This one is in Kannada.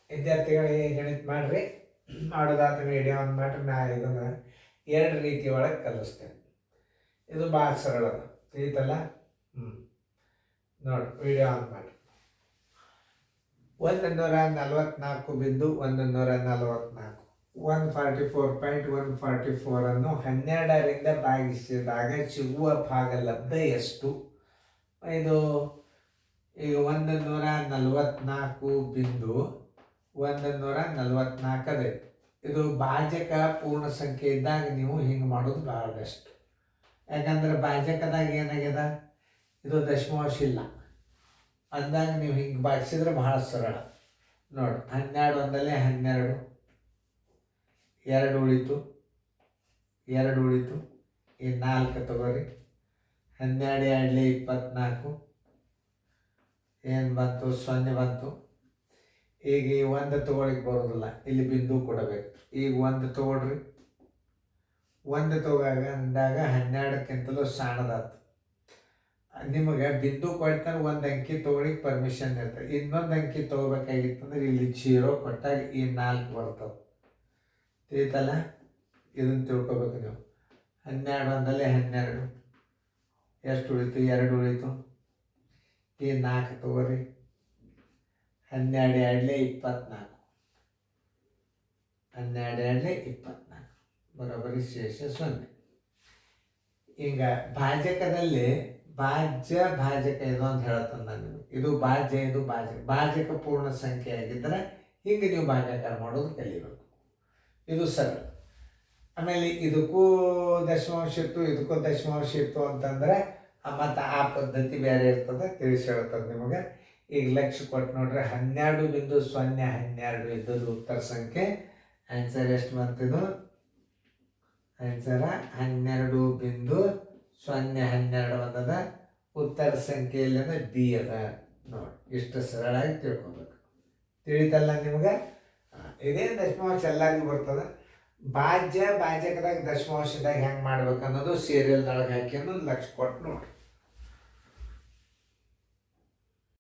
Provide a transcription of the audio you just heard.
ವಿದ್ಯಾರ್ಥಿಗಳಿಗೆ ಗಣಿತ ಮಾಡಿರಿ. ಮಾಡೋದಾದ ವಿಡಿಯೋ ಆನ್ ಮಾಡಿರಿ. ನಾ ಇದನ್ನು 2 ರೀತಿ ಒಳಗೆ ಕಲಿಸ್ತೇನೆ. ಇದು ಭಾಳ ಸರಳ ಅದ, ತಿಳಿತಲ್ಲ. ನೋಡಿ, ವಿಡಿಯೋ ಆನ್ ಮಾಡಿ. 144 ಬಿಂದು 144 144.144 ಅನ್ನು 12ರಿಂದ ಭಾಗಿಸಿದಾಗ ಸಿಗುವ ಭಾಗಲಬ್ಧ ಎಷ್ಟು? ಇದು ಈಗ 144 ಬಿಂದು 144 ಅದೇ. ಇದು ಭಾಜಕ ಪೂರ್ಣ ಸಂಖ್ಯೆ ಇದ್ದಾಗ ನೀವು ಹಿಂಗೆ ಮಾಡೋದು ಭಾಳ ಬೆಸ್ಟ್. ಯಾಕಂದ್ರೆ ಭಾಜಕದಾಗ ಏನಾಗ್ಯದ, ಇದು ದಶಮಾಂಶ ಇಲ್ಲ ಅಂದಾಗ ನೀವು ಹಿಂಗೆ ಭಾಗಿಸಿದ್ರೆ ಬಹಳ ಸರಳ. ನೋಡಿ, 12 ಒಂದಲ್ಲೇ 12, 2 ಉಳಿತು, 2 ಉಳಿತು, ಈ 4 ತಗೋರಿ. 12 2 24, ಏನು ಬಂತು? 0 ಬಂತು. ಈಗ ಈ 1 ತಗೊಳಿಕ್ಕೆ ಬರೋದಿಲ್ಲ, ಇಲ್ಲಿ ಬಿಂದು ಕೊಡಬೇಕು. ಈಗ 1 ತಗೊಳ್ರಿ. 1 ತಗೋಗ ಅಂದಾಗ 12ಕ್ಕಿಂತಲೂ ಸಣ್ಣದಾತು. ನಿಮಗೆ ಬಿಂದು ಕೊಡ್ತಾನೆ 1 ಅಂಕಿ ತೊಗೊಳಿಕ್ಕೆ ಪರ್ಮಿಷನ್ ಇರ್ತದೆ. ಇನ್ನೊಂದು ಅಂಕಿ ತೊಗೋಬೇಕಾಗಿತ್ತಂದ್ರೆ ಇಲ್ಲಿ 0 ಕೊಟ್ಟಾಗ ಈ 4 ಬರ್ತವೆ. ತಿಳಿತಲ್ಲ? ಇದನ್ನು ತಿಳ್ಕೊಬೇಕು ನೀವು. 12 ಒಂದಲ್ಲೇ 12, ಎಷ್ಟು ಉಳಿತು? 2 ಉಳಿತು. ಈ 4 ತಗೋರಿ. 12 2 24, 12 2 24 ಬರೋಬ್ಬರಿ ಶೇಷ 0. ಈಗ ಭಾಜಕದಲ್ಲಿ ಭಾಜ್ಯ ಭಾಜಕ ಇದು ಅಂತ ಹೇಳ್ತಾನೆ ನಾನು ನಿಮಗೆ. ಇದು ಭಾಜ್ಯ, ಇದು ಭಾಜಕ. ಭಾಜಕ ಪೂರ್ಣ ಸಂಖ್ಯೆ ಆಗಿದ್ದರೆ ಹಿಂಗೆ ನೀವು ಭಾಗಾಕಾರ ಮಾಡೋದು ಕಲಿಬೇಕು. ಇದು ಸರಳ. ಆಮೇಲೆ ಇದಕ್ಕೂ ದಶಮಾಂಶ ಇತ್ತು, ಇದಕ್ಕೂ ದಶಮಾಂಶ ಇತ್ತು ಅಂತಂದರೆ ಮತ್ತು ಆ ಪದ್ಧತಿ ಬೇರೆ ಇರ್ತದೆ, ತಿಳಿಸಿ ಹೇಳ್ತದೆ ನಿಮಗೆ. ಈಗ ಲಕ್ಷ ಕೊಟ್ಟು ನೋಡ್ರಿ, 12.012 ಇದ್ದದ್ದು ಉತ್ತರ ಸಂಖ್ಯೆ. ಆನ್ಸರ್ ಎಷ್ಟು ಬಂತಿದ್ದು? ಆನ್ಸರ 12.012 ಬಂದದ. ಉತ್ತರ ಸಂಖ್ಯೆಯಲ್ಲಿ ಡಿ ಅದ. ನೋಡಿ, ಇಷ್ಟು ಸರಳಾಗಿ ತಿಳ್ಕೊಬೇಕು. ತಿಳಿತಲ್ಲ ನಿಮ್ಗೆ? ಇದೇನು ದಶಮಾಂಶ ಎಲ್ಲರಿಗೂ ಬರ್ತದೆ. ಭಾಜ್ಯ ಭಾಜಕದಾಗ ದಶಮಾಂಶದಾಗ ಹೆಂಗೆ ಮಾಡ್ಬೇಕು ಅನ್ನೋದು ಸೀರಿಯಲ್ದೊಳಗೆ ಹಾಕಿ ಅನ್ನೋದು ಲಕ್ಷ ಕೊಟ್ಟು ನೋಡಿ.